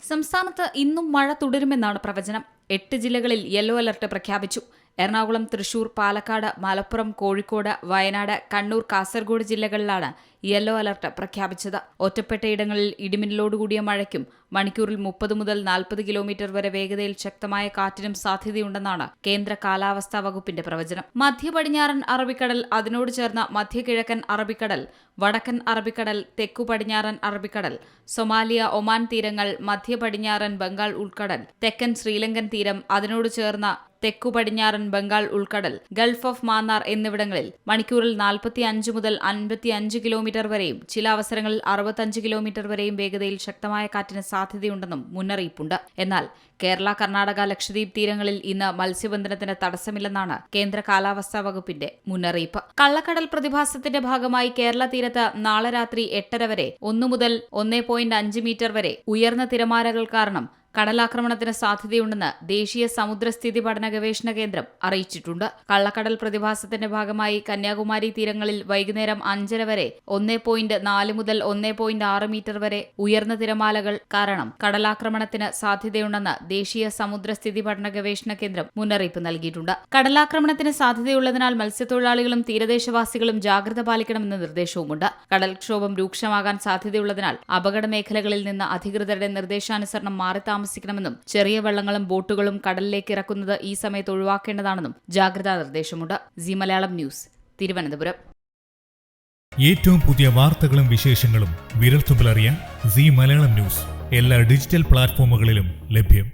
സംസ്ഥാനത്ത് ഇന്നും മഴ തുടരുമെന്നാണ് പ്രവചനം. 8 ജില്ലകളിൽ യെല്ലോ അലർട്ട് പ്രഖ്യാപിച്ചു. എറണാകുളം, തൃശൂർ, പാലക്കാട്, മലപ്പുറം, കോഴിക്കോട്, വയനാട്, കണ്ണൂർ, കാസർഗോഡ് ജില്ലകളിലാണ് യെല്ലോ അലർട്ട് പ്രഖ്യാപിച്ചത്. ഒറ്റപ്പെട്ടയിടങ്ങളിൽ ഇടിമിന്നലോടുകൂടിയ മഴയ്ക്കും മണിക്കൂറിൽ 30 മുതൽ 40 കിലോമീറ്റർ വരെ വേഗതയിൽ ശക്തമായ കാറ്റിനും സാധ്യതയുണ്ടെന്നാണ് കേന്ദ്ര കാലാവസ്ഥാ വകുപ്പിന്റെ പ്രവചനം. മധ്യ പടിഞ്ഞാറൻ അറബിക്കടൽ, അതിനോട് ചേർന്ന മധ്യകിഴക്കൻ അറബിക്കടൽ, വടക്കൻ അറബിക്കടൽ, തെക്കു പടിഞ്ഞാറൻ അറബിക്കടൽ, സൊമാലിയ, ഒമാൻ തീരങ്ങൾ, മധ്യ പടിഞ്ഞാറൻ ബംഗാൾ ഉൾക്കടൽ, തെക്കൻ ശ്രീലങ്കൻ തീരം, അതിനോട് ചേർന്ന തെക്കു പടിഞ്ഞാറൻ ബംഗാൾ ഉൾക്കടൽ, ഗൾഫ് ഓഫ് മാന്നാർ എന്നിവിടങ്ങളിൽ മണിക്കൂറിൽ 45 മുതൽ 55 കിലോമീറ്റർ വരെയും ചില അവസരങ്ങളിൽ 65 കിലോമീറ്റർ വരെയും വേഗതയിൽ ശക്തമായ കാറ്റിന് സാധ്യതയുണ്ടെന്നും മുന്നറിയിപ്പുണ്ട്. എന്നാൽ കേരള, കർണാടക, ലക്ഷദ്വീപ് തീരങ്ങളിൽ ഇന്ന് മത്സ്യബന്ധനത്തിന് തടസ്സമില്ലെന്നാണ് കേന്ദ്ര കാലാവസ്ഥാ വകുപ്പിന്റെ മുന്നറിയിപ്പ്. കള്ളക്കടൽ പ്രതിഭാസത്തിന്റെ ഭാഗമായി കേരള തീരത്ത് നാളെ രാത്രി 8:30 വരെ 1 മുതൽ 1.5 മീറ്റർ വരെ ഉയർന്ന തിരമാലകൾ കാരണം കടലാക്രമണത്തിന് സാധ്യതയുണ്ടെന്ന് ദേശീയ സമുദ്രസ്ഥിതി പഠന ഗവേഷണ കേന്ദ്രം അറിയിച്ചിട്ടുണ്ട്. കള്ളക്കടൽ പ്രതിഭാസത്തിന്റെ ഭാഗമായി കന്യാകുമാരി തീരങ്ങളിൽ വൈകുന്നേരം 5:30 വരെ 1.4 മുതൽ 1.6 മീറ്റർ വരെ ഉയർന്ന തിരമാലകൾ കാരണം കടലാക്രമണത്തിന് സാധ്യതയുണ്ടെന്ന് ദേശീയ സമുദ്രസ്ഥിതി പഠന ഗവേഷണ കേന്ദ്രം മുന്നറിയിപ്പ് നൽകിയിട്ടുണ്ട്. കടലാക്രമണത്തിന് സാധ്യതയുള്ളതിനാൽ മത്സ്യത്തൊഴിലാളികളും തീരദേശവാസികളും ജാഗ്രത പാലിക്കണമെന്ന നിർദ്ദേശവുമുണ്ട്. കടൽക്ഷോഭം രൂക്ഷമാകാൻ സാധ്യതയുള്ളതിനാൽ അപകട മേഖലകളിൽ നിന്ന് അധികൃതരുടെ നിർദ്ദേശാനുസരണം മാറി താമസിക്കണമെന്നും ചെറിയ വള്ളങ്ങളും ബോട്ടുകളും കടലിലേക്ക് ഇറക്കുന്നത് ഈ സമയത്ത് ഒഴിവാക്കേണ്ടതാണെന്നും ജാഗ്രതാ നിർദ്ദേശമുണ്ട്. C Malayalam news, Thiruvananthapuram. ഏറ്റവും പുതിയ വാർത്തകളും വിശേഷങ്ങളും വിരൽത്തുമ്പിലറിയാൻ സി മലയാളം ന്യൂസ് എല്ലാ ഡിജിറ്റൽ പ്ലാറ്റ്ഫോമുകളിലും ലഭ്യം.